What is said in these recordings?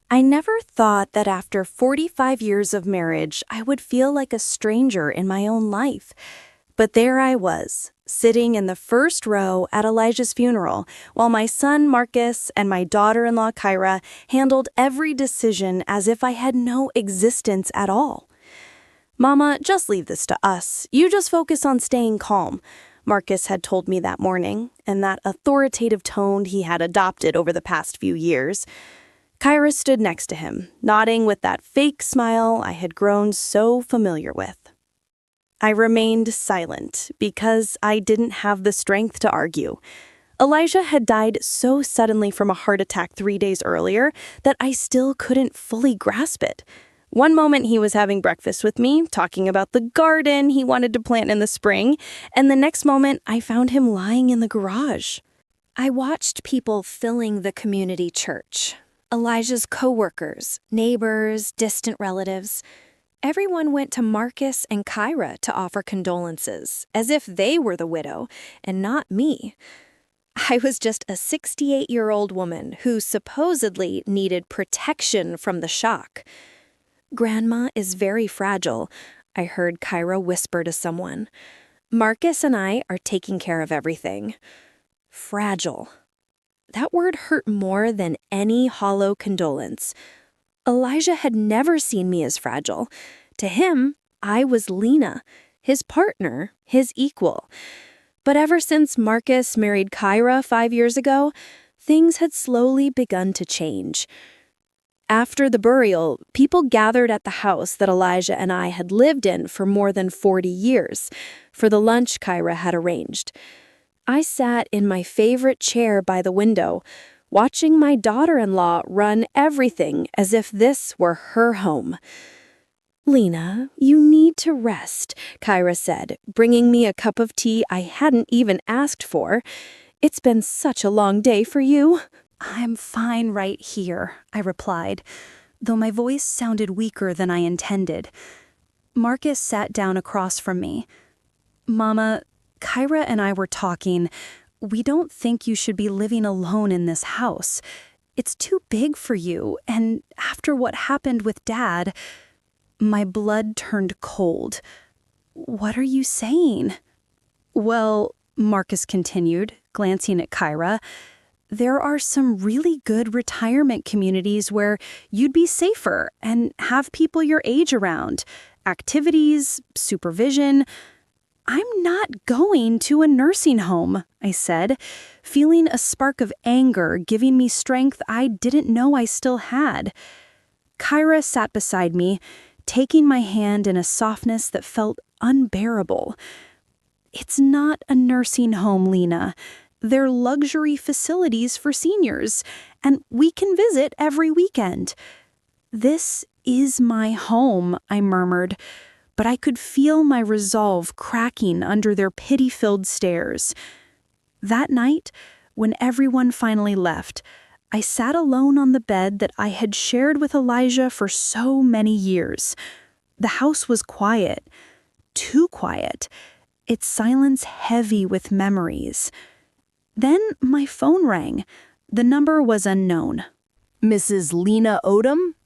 I never thought that after 45 years of marriage, I would feel like a stranger in my own life. But there I was, sitting in the first row at Elijah's funeral, while my son Marcus and my daughter-in-law Kyra handled every decision as if I had no existence at all. "Mama, just leave this to us. You just focus on staying calm," Marcus had told me that morning, in that authoritative tone he had adopted over the past few years. Kyra stood next to him, nodding with that fake smile I had grown so familiar with. I remained silent because I didn't have the strength to argue. Elijah had died so suddenly from a heart attack 3 days earlier that I still couldn't fully grasp it. One moment he was having breakfast with me, talking about the garden he wanted to plant in the spring, and the next moment I found him lying in the garage. I watched people filling the community church. Elijah's coworkers, neighbors, distant relatives. Everyone went to Marcus and Kyra to offer condolences, as if they were the widow, and not me. I was just a 68-year-old woman who supposedly needed protection from the shock. "Grandma is very fragile," I heard Kyra whisper to someone. "Marcus and I are taking care of everything." Fragile. That word hurt more than any hollow condolence. Elijah had never seen me as fragile. To him, I was Lena, his partner, his equal. But ever since Marcus married Kyra 5 years ago, things had slowly begun to change. After the burial, people gathered at the house that Elijah and I had lived in for more than 40 years, for the lunch Kyra had arranged. I sat in my favorite chair by the window, watching my daughter-in-law run everything as if this were her home. "Lena, you need to rest," Kyra said, bringing me a cup of tea I hadn't even asked for. "It's been such a long day for you." "I'm fine right here," I replied, though my voice sounded weaker than I intended. Marcus sat down across from me. "Mama, Kyra and I were talking. We don't think you should be living alone in this house. It's too big for you, and after what happened with Dad..." My blood turned cold. "What are you saying?" "Well," Marcus continued, glancing at Kyra, "there are some really good retirement communities where you'd be safer and have people your age around. Activities, supervision..." "I'm not going to a nursing home," I said, feeling a spark of anger giving me strength I didn't know I still had. Kyra sat beside me, taking my hand in a softness that felt unbearable. "It's not a nursing home, Lena. They're luxury facilities for seniors, and we can visit every weekend." "This is my home," I murmured, but I could feel my resolve cracking under their pity-filled stares. That night, when everyone finally left, I sat alone on the bed that I had shared with Elijah for so many years. The house was quiet, too quiet, its silence heavy with memories. Then my phone rang. The number was unknown. "Mrs. Lena Odom?"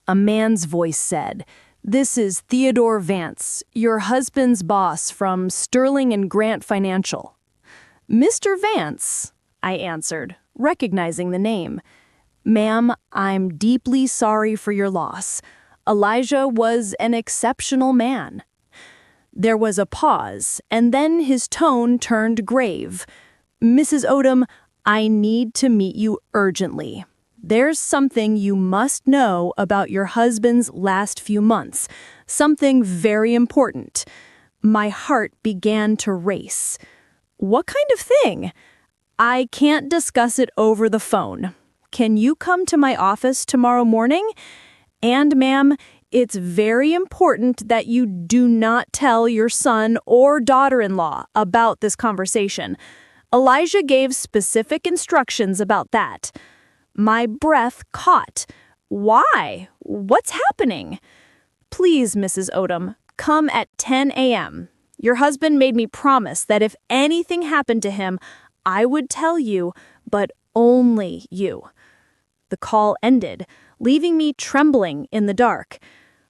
A man's voice said. "This is Theodore Vance, your husband's boss from Sterling and Grant Financial." "Mr. Vance," I answered, recognizing the name. "Ma'am, I'm deeply sorry for your loss. Elijah was an exceptional man." There was a pause, and then his tone turned grave. "Mrs. Odom, I need to meet you urgently. There's something you must know about your husband's last few months, something very important." My heart began to race. "What kind of thing?" "I can't discuss it over the phone. Can you come to my office tomorrow morning? And, ma'am, it's very important that you do not tell your son or daughter-in-law about this conversation. Elijah gave specific instructions about that." My breath caught. "Why? What's happening?" "Please, Mrs. Odom, come at 10 a.m. Your husband made me promise that if anything happened to him, I would tell you, but only you." The call ended, leaving me trembling in the dark.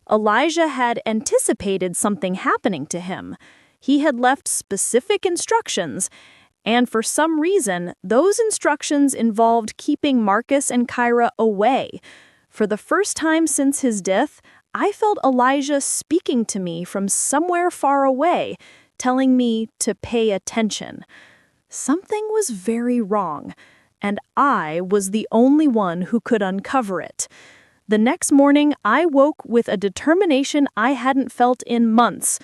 Elijah had anticipated something happening to him. He had left specific instructions, and for some reason, those instructions involved keeping Marcus and Kyra away. For the first time since his death, I felt Elijah speaking to me from somewhere far away, telling me to pay attention. Something was very wrong, and I was the only one who could uncover it. The next morning, I woke with a determination I hadn't felt in months.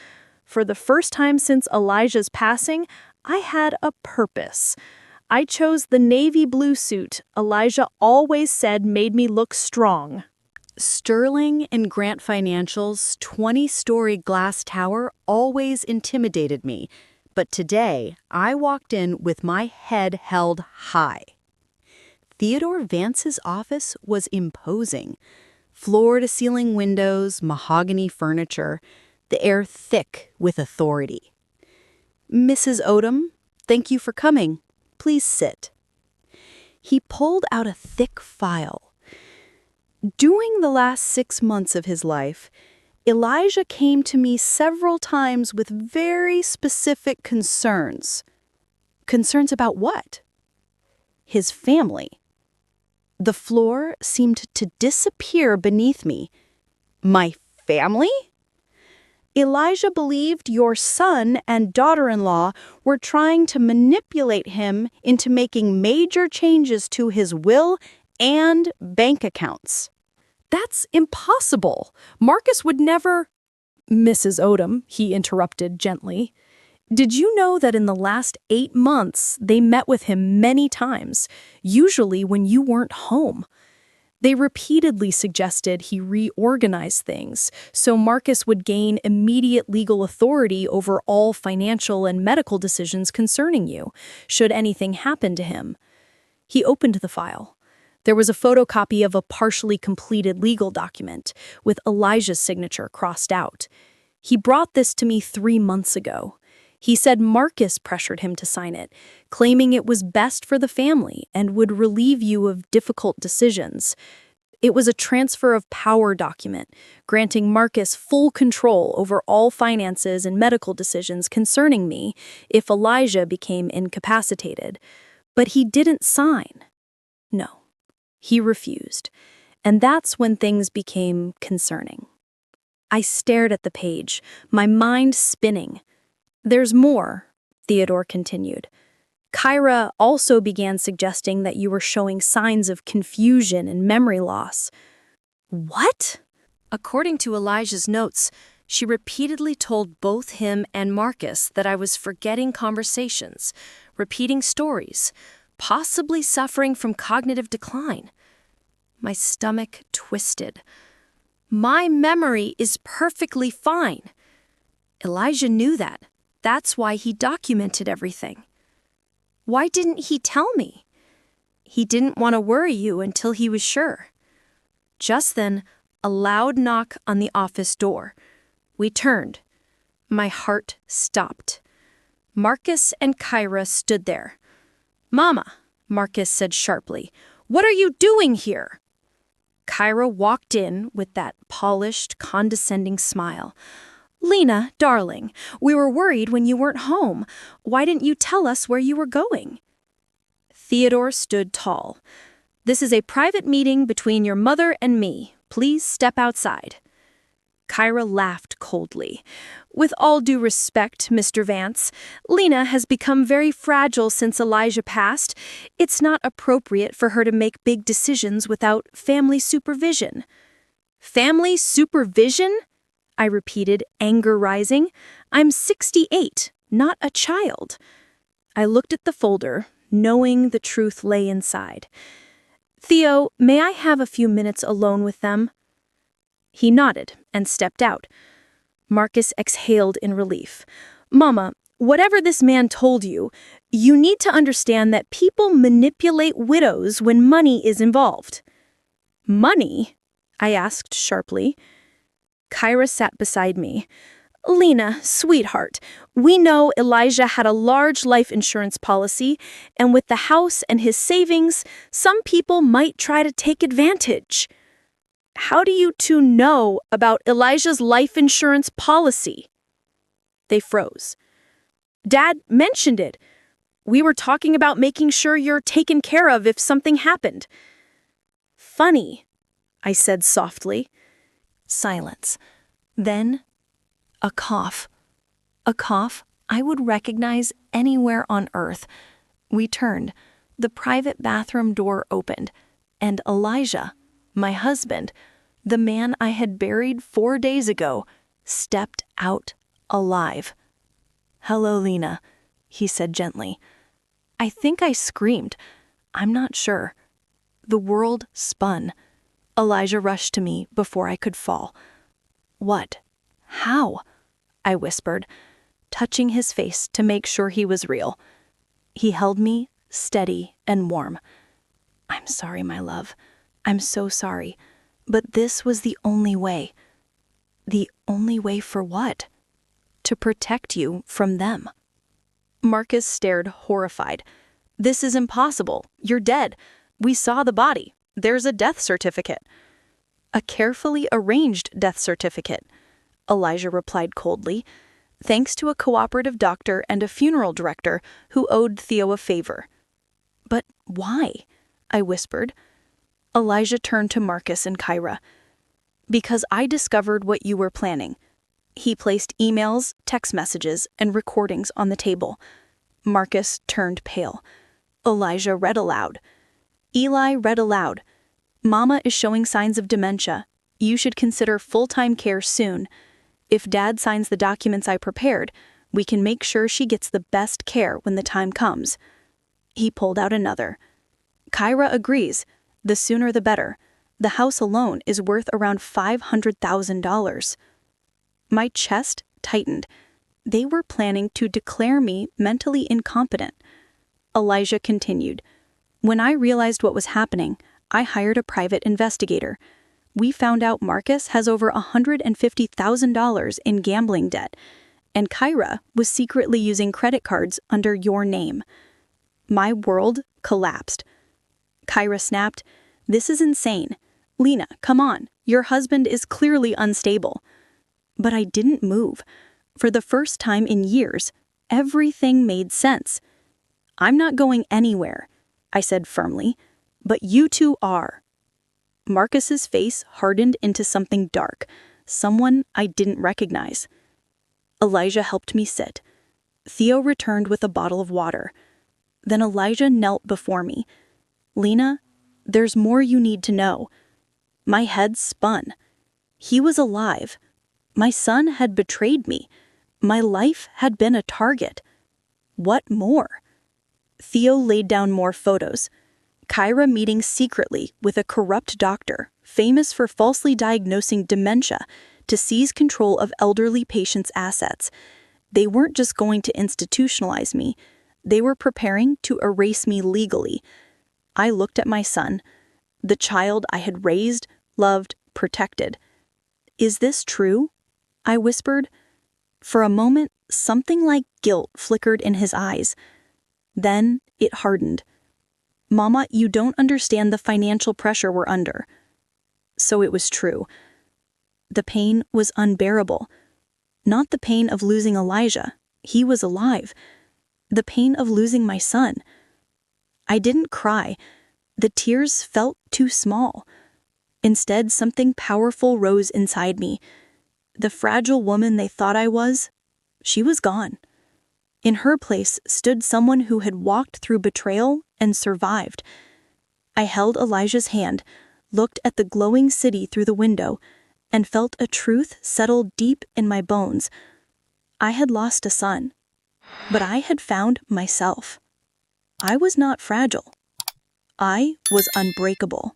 For the first time since Elijah's passing, I had a purpose. I chose the navy blue suit Elijah always said made me look strong. Sterling and Grant Financial's 20-story glass tower always intimidated me, but today I walked in with my head held high. Theodore Vance's office was imposing. Floor-to-ceiling windows, mahogany furniture, the air thick with authority. "Mrs. Odom, thank you for coming. Please sit." He pulled out a thick file. During the last 6 months of his life, Elijah came to me several times with very specific concerns. Concerns about what? His family. The floor seemed to disappear beneath me. My family? Elijah believed your son and daughter-in-law were trying to manipulate him into making major changes to his will and bank accounts. That's impossible. Marcus would never... Mrs. Odom, he interrupted gently. Did you know that in the last 8 months, they met with him many times, usually when you weren't home? They repeatedly suggested he reorganize things so Marcus would gain immediate legal authority over all financial and medical decisions concerning you, should anything happen to him. He opened the file. There was a photocopy of a partially completed legal document, with Elijah's signature crossed out. He brought this to me 3 months ago. He said Marcus pressured him to sign it, claiming it was best for the family and would relieve you of difficult decisions. It was a transfer of power document, granting Marcus full control over all finances and medical decisions concerning me if Elijah became incapacitated. But he didn't sign. No, he refused. And that's when things became concerning. I stared at the page, my mind spinning. "There's more," Theodore continued. "Kyra also began suggesting that you were showing signs of confusion and memory loss." "What?" "According to Elijah's notes, she repeatedly told both him and Marcus that I was forgetting conversations, repeating stories, possibly suffering from cognitive decline." My stomach twisted. "My memory is perfectly fine." Elijah knew that. That's why he documented everything. "Why didn't he tell me?" "He didn't want to worry you until he was sure." Just then, a loud knock on the office door. We turned. My heart stopped. Marcus and Kyra stood there. "Mama," Marcus said sharply, "what are you doing here?" Kyra walked in with that polished, condescending smile. "Lena, darling, we were worried when you weren't home. Why didn't you tell us where you were going?" Theodore stood tall. "This is a private meeting between your mother and me. Please step outside." Kyra laughed coldly. "With all due respect, Mr. Vance, Lena has become very fragile since Elijah passed. It's not appropriate for her to make big decisions without family supervision." "Family supervision?" I repeated, anger rising. "I'm 68, not a child." I looked at the folder, knowing the truth lay inside. "Theo, may I have a few minutes alone with them?" He nodded and stepped out. Marcus exhaled in relief. "Mama, whatever this man told you, you need to understand that people manipulate widows when money is involved." "Money?" I asked sharply. Kyra sat beside me. "Lena, sweetheart, we know Elijah had a large life insurance policy, and with the house and his savings, some people might try to take advantage." how do you two know about Elijah's life insurance policy? They froze. Dad mentioned it. We were talking about making sure you're taken care of if something happened. Funny, I said softly. Silence. Then, a cough. A cough I would recognize anywhere on earth. We turned. The private bathroom door opened, and Elijah, my husband, the man I had buried 4 days ago, stepped out alive. "Hello, Lena," he said gently. I think I screamed. I'm not sure. The world spun. Elijah rushed to me before I could fall. "What? How?" I whispered, touching his face to make sure he was real. He held me, steady and warm. "I'm sorry, my love. I'm so sorry. But this was the only way." "The only way for what?" "To protect you from them." Marcus stared horrified. "This is impossible. You're dead. We saw the body. There's a death certificate." "A carefully arranged death certificate," Elijah replied coldly, "thanks to a cooperative doctor and a funeral director who owed Theo a favor." "But why?" I whispered. Elijah turned to Marcus and Kyra. "Because I discovered what you were planning." He placed emails, text messages, and recordings on the table. Marcus turned pale. Elijah read aloud. Eli read aloud. "Mama is showing signs of dementia. You should consider full-time care soon. If Dad signs the documents I prepared, we can make sure she gets the best care when the time comes." He pulled out another. "Kyra agrees. The sooner the better. The house alone is worth around $500,000. My chest tightened. They were planning to declare me mentally incompetent. Elijah continued. "When I realized what was happening, I hired a private investigator. We found out Marcus has over $150,000 in gambling debt, and Kyra was secretly using credit cards under your name." My world collapsed. Kyra snapped, "This is insane. Lena, come on. Your husband is clearly unstable." But I didn't move. For the first time in years, everything made sense. "I'm not going anywhere," I said firmly, "but you two are." Marcus's face hardened into something dark, someone I didn't recognize. Elijah helped me sit. Theo returned with a bottle of water. Then Elijah knelt before me. "Lena, there's more you need to know." My head spun. He was alive. My son had betrayed me. My life had been a target. What more? Theo laid down more photos. Kyra meeting secretly with a corrupt doctor, famous for falsely diagnosing dementia, to seize control of elderly patients' assets. They weren't just going to institutionalize me. They were preparing to erase me legally. I looked at my son, the child I had raised, loved, protected. "Is this true?" I whispered. For a moment, something like guilt flickered in his eyes. Then it hardened. "Mama, you don't understand the financial pressure we're under." So it was true. The pain was unbearable. Not the pain of losing Elijah. He was alive. The pain of losing my son. I didn't cry. The tears felt too small. Instead, something powerful rose inside me. The fragile woman they thought I was, she was gone. In her place stood someone who had walked through betrayal and survived. I held Elijah's hand, looked at the glowing city through the window, and felt a truth settle deep in my bones. I had lost a son, but I had found myself. I was not fragile. I was unbreakable.